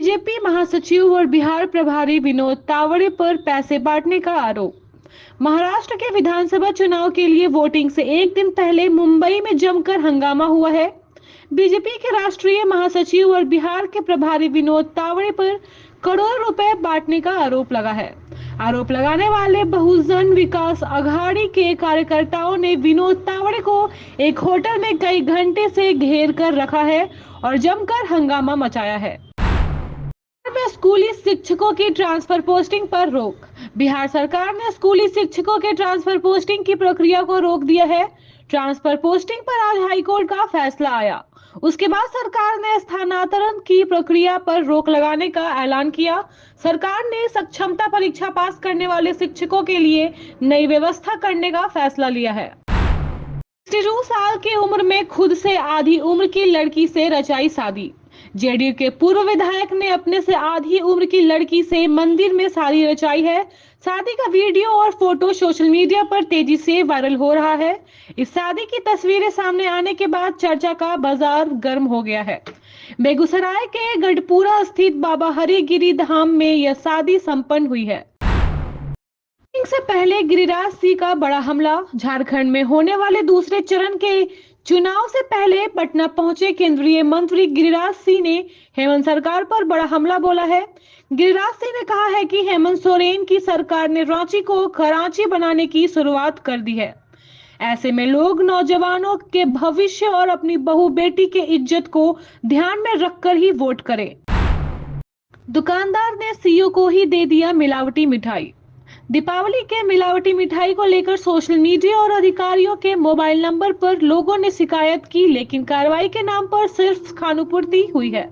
BJP महासचिव और बिहार प्रभारी विनोद तावड़े पर पैसे बांटने का आरोप। महाराष्ट्र के विधानसभा चुनाव के लिए वोटिंग से एक दिन पहले मुंबई में जमकर हंगामा हुआ है। बीजेपी के राष्ट्रीय महासचिव और बिहार के प्रभारी विनोद तावड़े पर करोड़ों रुपए बांटने का आरोप लगा है। आरोप लगाने वाले बहुजन विकास अघाड़ी के कार्यकर्ताओं ने विनोद तावड़े को एक होटल में कई घंटे से घेर कर रखा है और जमकर हंगामा मचाया है। में स्कूली शिक्षकों की ट्रांसफर पोस्टिंग पर रोक। बिहार सरकार ने स्कूली शिक्षकों के ट्रांसफर पोस्टिंग की प्रक्रिया को रोक दिया है। ट्रांसफर पोस्टिंग पर आज हाईकोर्ट का फैसला आया। उसके बाद सरकार ने स्थानांतरण की प्रक्रिया पर रोक लगाने का ऐलान किया। सरकार ने सक्षमता परीक्षा पास करने वाले शिक्षकों के लिए नई व्यवस्था करने का फैसला लिया है। 62 साल की उम्र में खुद से आधी उम्र की लड़की से रचाई शादी। जेडीयू के पूर्व विधायक ने अपने से आधी उम्र की लड़की से मंदिर में शादी रचाई है। शादी का वीडियो और फोटो सोशल मीडिया पर तेजी से वायरल हो रहा है। इस शादी की तस्वीरें सामने आने के बाद चर्चा का बाजार गर्म हो गया है। बेगूसराय के गढ़पुरा स्थित बाबा हरिगिरी धाम में यह शादी संपन्न हुई है। से पहले गिरिराज सिंह का बड़ा हमला। झारखंड में होने वाले दूसरे चरण के चुनाव से पहले पटना पहुंचे केंद्रीय मंत्री गिरिराज सिंह ने हेमंत सरकार पर बड़ा हमला बोला है। गिरिराज सिंह ने कहा है कि हेमंत सोरेन की सरकार ने रांची को कराची बनाने की शुरुआत कर दी है। ऐसे में लोग नौजवानों के भविष्य और अपनी बहू बेटी के इज्जत को ध्यान में रखकर ही वोट करें। दुकानदार ने सीईओ को ही दे दिया मिलावटी मिठाई। दीपावली के मिलावटी मिठाई को लेकर सोशल मीडिया और अधिकारियों के मोबाइल नंबर पर लोगों ने शिकायत की, लेकिन कार्रवाई के नाम पर सिर्फ खानुपूर्ति हुई है।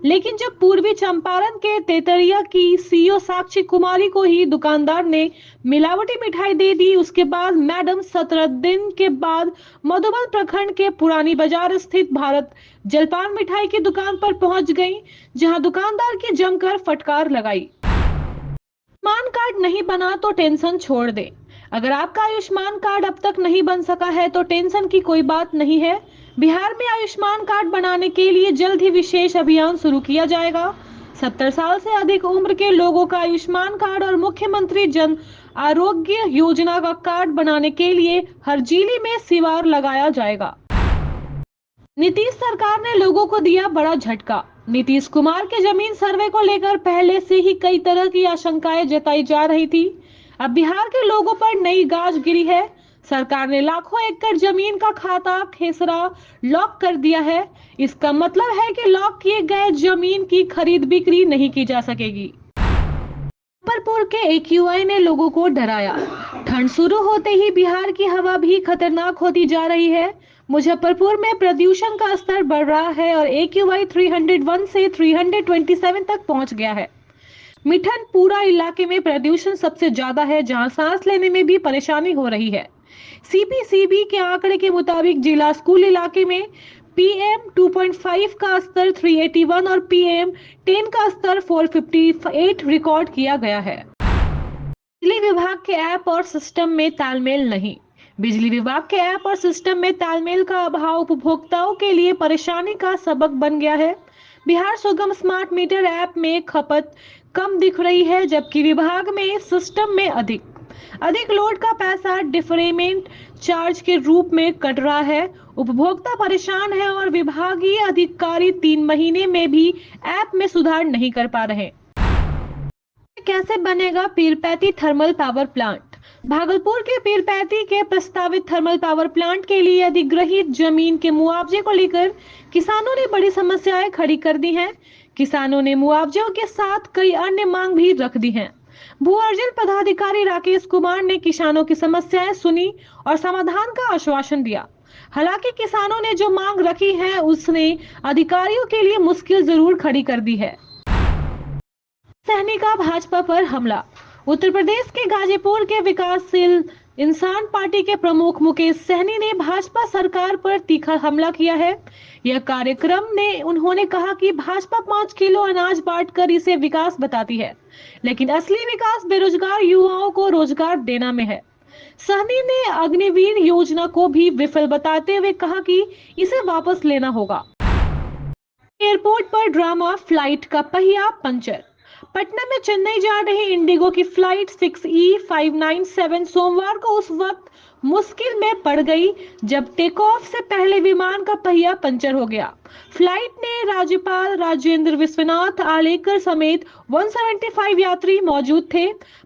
लेकिन जब पूर्वी चंपारण के तेतरिया की सीईओ साक्षी कुमारी को ही दुकानदार ने मिलावटी मिठाई दे दी, उसके बाद मैडम 17 दिन के बाद मधुबन प्रखंड के पुरानी बाजार स्थित भारत जलपान मिठाई की दुकान पर पहुंच गई, जहां दुकानदार की जमकर फटकार लगाई। आयुष्मान कार्ड नहीं बना तो टेंशन छोड़ दे। अगर आपका आयुष्मान कार्ड अब तक नहीं बन सका है तो टेंशन की कोई बात नहीं है। बिहार में आयुष्मान कार्ड बनाने के लिए जल्द ही विशेष अभियान शुरू किया जाएगा। 70 साल से अधिक उम्र के लोगों का आयुष्मान कार्ड और मुख्यमंत्री जन आरोग्य योजना का कार्ड बनाने के लिए हर जिले में शिविर लगाया जाएगा। नीतीश सरकार ने लोगों को दिया बड़ा झटका। नीतीश कुमार के जमीन सर्वे को लेकर पहले से ही कई तरह की आशंकाएं जताई जा रही थी। अब बिहार के लोगों पर नई गाज गिरी है। सरकार ने लाखों एकड़ जमीन का खाता खेसरा लॉक कर दिया है। इसका मतलब है कि लॉक किए गए जमीन की खरीद बिक्री नहीं की जा सकेगी। मुजफ्फरपुर के AQI ने लोगों को डराया। ठंड शुरू होते ही बिहार की हवा भी खतरनाक होती जा रही है। मुजफ्फरपुर में प्रदूषण का स्तर बढ़ रहा है और AQI 301 से 327 तक पहुंच गया है। मिठनपुरा इलाके में प्रदूषण सबसे ज्यादा है, जहां सांस लेने में भी परेशानी हो रही है। CPCB के आंकड़े के मुताबिक जिला स्कूल इलाके में PM 2.5 का स्तर 381 और PM 10 का स्तर 458 रिकॉर्ड किया गया है। बिजली विभाग के ऐप और सिस्टम में तालमेल नहीं। बिजली विभाग के ऐप और सिस्टम में तालमेल का अभाव उपभोक्ताओं के लिए परेशानी का सबक बन गया है। बिहार सुगम स्मार्ट मीटर ऐप में खपत कम दिख रही है, जबकि विभाग में सिस्टम में अधिक लोड का पैसा डिफरेमेंट चार्ज के रूप में कट रहा है। उपभोक्ता परेशान है और विभागीय अधिकारी 3 महीने में भी ऐप में सुधार नहीं कर पा रहे। कैसे बनेगा Pirpainti thermal power plant? Bhagalpur के पीरपैंती के प्रस्तावित थर्मल पावर प्लांट के लिए अधिग्रहित जमीन के मुआवजे को लेकर किसानों ने बड़ी समस्याएं खड़ी कर दी हैं। किसानों ने मुआवजे के साथ कई अन्य मांग भी रख दी हैं। भू अर्जन पदाधिकारी राकेश कुमार ने किसानों की समस्याएं सुनी और समाधान का आश्वासन दिया। हालांकि किसानों ने जो मांग रखी है उसने अधिकारियों के लिए मुश्किल जरूर खड़ी कर दी है। सहनी का भाजपा पर हमला। उत्तर प्रदेश के गाजीपुर के विकासशील इंसान पार्टी के प्रमुख मुकेश सहनी ने भाजपा सरकार पर तीखा हमला किया है। यह कार्यक्रम ने उन्होंने कहा कि भाजपा 5 किलो अनाज बांटकर इसे विकास बताती है, लेकिन असली विकास बेरोजगार युवाओं को रोजगार देना में है। सहनी ने अग्निवीर योजना को भी विफल बताते हुए कहा कि इसे वापस लेना होगा। एयरपोर्ट पर ड्रामा, फ्लाइट का पहिया पंचर। पटना में चेन्नई जा रही इंडिगो की फ्लाइट 6E597 सोमवार को उस वक्त मुश्किल में पड़ गई जब टेक ऑफ से पहले विमान का पहिया पंचर हो गया। फ्लाइट ने राज्यपाल राजेंद्र विश्वनाथ आलेकर समेत 175 यात्री मौजूद थे।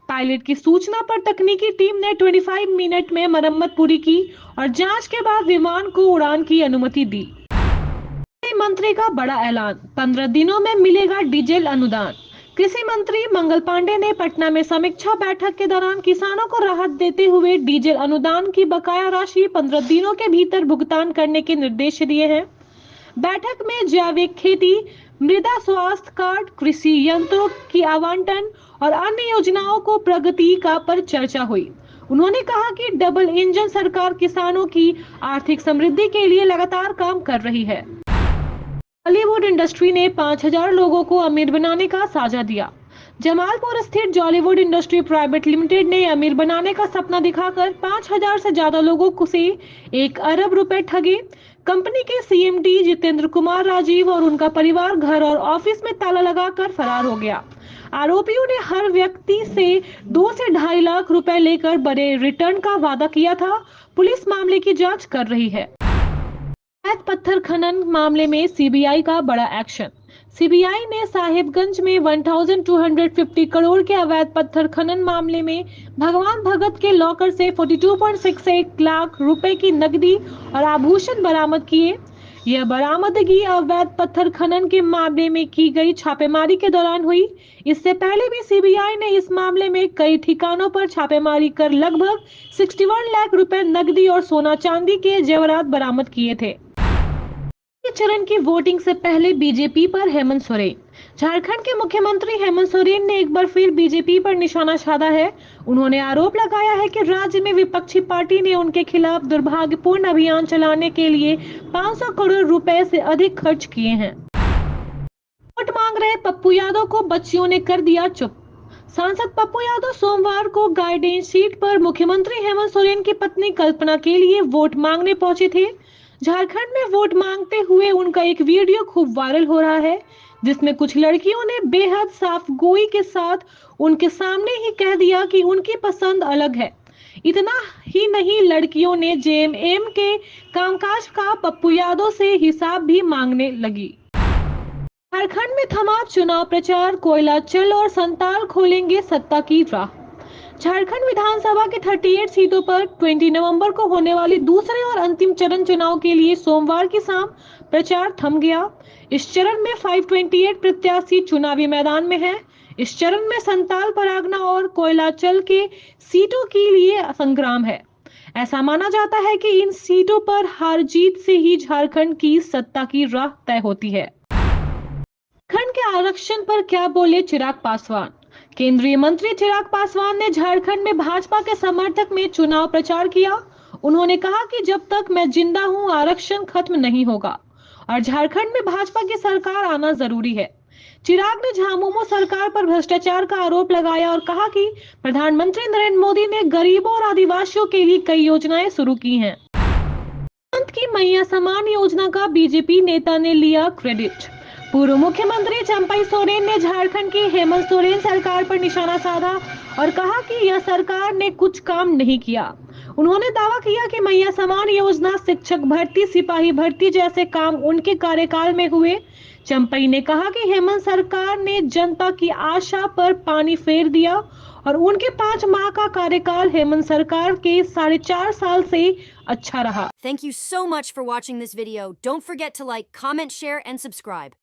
पायलट की सूचना पर तकनीकी टीम ने 25 मिनट में मरम्मत पूरी की और जांच के बाद विमान को उड़ान की अनुमति दी। मंत्री का बड़ा ऐलान, 15 दिनों में मिलेगा डीजल अनुदान। कृषि मंत्री मंगल पांडे ने पटना में समीक्षा बैठक के दौरान किसानों को राहत देते हुए डीजल अनुदान की बकाया राशि 15 दिनों के भीतर भुगतान करने के निर्देश दिए हैं। बैठक में जैविक खेती, मृदा स्वास्थ्य कार्ड, कृषि यंत्रों की आवंटन और अन्य योजनाओं को प्रगति का पर चर्चा हुई। उन्होंने कहा कि डबल इंजन सरकार किसानों की आर्थिक समृद्धि के लिए लगातार काम कर रही है। बॉलीवुड इंडस्ट्री ने 5000 लोगों को अमीर बनाने का साझा दिया। जमालपुर स्थित जॉलीवुड इंडस्ट्री प्राइवेट लिमिटेड ने अमीर बनाने का सपना दिखाकर 5000 से ज्यादा लोगों को से 1 अरब रुपए ठगे। कंपनी के सीएमडी जितेंद्र कुमार राजीव और उनका परिवार घर और ऑफिस में ताला लगाकर फरार हो गया। आरोपियों ने हर व्यक्ति से 2 से 2.5 लाख रुपए लेकर बड़े रिटर्न का वादा किया था। पुलिस मामले की जांच कर रही है। अवैध पत्थर खनन मामले में सीबीआई का बड़ा एक्शन। सीबीआई ने साहिबगंज में 1250 करोड़ के अवैध पत्थर खनन मामले में भगवान भगत के लॉकर से 42.68 लाख रुपए की नकदी और आभूषण बरामद किए। यह बरामदगी अवैध पत्थर खनन के मामले में की गई छापेमारी के दौरान हुई। इससे पहले भी सीबीआई ने इस मामले में कई ठिकानों पर छापेमारी कर लगभग 61 लाख रुपए नकदी और सोना चांदी के जेवरात बरामद किए थे। चरण की वोटिंग से पहले बीजेपी पर हेमंत सोरेन। झारखंड के मुख्यमंत्री हेमंत सोरेन ने एक बार फिर बीजेपी पर निशाना साधा है। उन्होंने आरोप लगाया है कि राज्य में विपक्षी पार्टी ने उनके खिलाफ दुर्भाग्यपूर्ण अभियान चलाने के लिए 500 करोड़ रुपए से अधिक खर्च किए हैं। वोट मांग रहे पप्पू यादव को बच्चियों ने कर दिया चुप। सांसद पप्पू यादव सोमवार को गाइडेंस सीट पर मुख्यमंत्री हेमंत सोरेन की पत्नी कल्पना के लिए वोट मांगने पहुंचे थे। झारखंड में वोट मांगते हुए उनका एक वीडियो खूब वायरल हो रहा है, जिसमें कुछ लड़कियों ने बेहद साफ गोई के साथ उनके सामने ही कह दिया कि उनकी पसंद अलग है। इतना ही नहीं, लड़कियों ने जेएमएम के कामकाज का पप्पू यादव से हिसाब भी मांगने लगी। झारखंड में थमा चुनाव प्रचार, कोयलाचल और संताल खोलेंगे सत्ता की राह। झारखंड विधानसभा के 38 सीटों पर 20 नवंबर को होने वाली दूसरे और अंतिम चरण चुनाव के लिए सोमवार की शाम प्रचार थम गया। इस चरण में 528 प्रत्याशी चुनावी मैदान में हैं। इस चरण में संताल, परागना और कोयलाचल के सीटों के लिए संग्राम है। ऐसा माना जाता है कि इन सीटों पर हार जीत से ही झारखंड की सत्ता की राह तय होती है। झारखंड के आरक्षण पर क्या बोले चिराग पासवान। केंद्रीय मंत्री चिराग पासवान ने झारखंड में भाजपा के समर्थक में चुनाव प्रचार किया। उन्होंने कहा कि जब तक मैं जिंदा हूं आरक्षण खत्म नहीं होगा और झारखंड में भाजपा की सरकार आना जरूरी है। चिराग ने झामुमो सरकार पर भ्रष्टाचार का आरोप लगाया और कहा कि प्रधानमंत्री नरेंद्र मोदी ने गरीबों और आदिवासियों के लिए कई योजनाएं शुरू की हैं। की मैया समान योजना का बीजेपी नेता ने लिया क्रेडिट। पूर्व मुख्यमंत्री चंपई सोरेन ने झारखंड की हेमंत सोरेन सरकार पर निशाना साधा और कहा कि यह सरकार ने कुछ काम नहीं किया। उन्होंने दावा किया कि मैया समान योजना, शिक्षक भर्ती, सिपाही भर्ती जैसे काम उनके कार्यकाल में हुए। चंपई ने कहा कि हेमंत सरकार ने जनता की आशा पर पानी फेर दिया और उनके 5 माह का कार्यकाल हेमंत सरकार के 4.5 साल से अच्छा रहा। Thank you so much for watching this video. Don't forget to like, comment, share, and subscribe.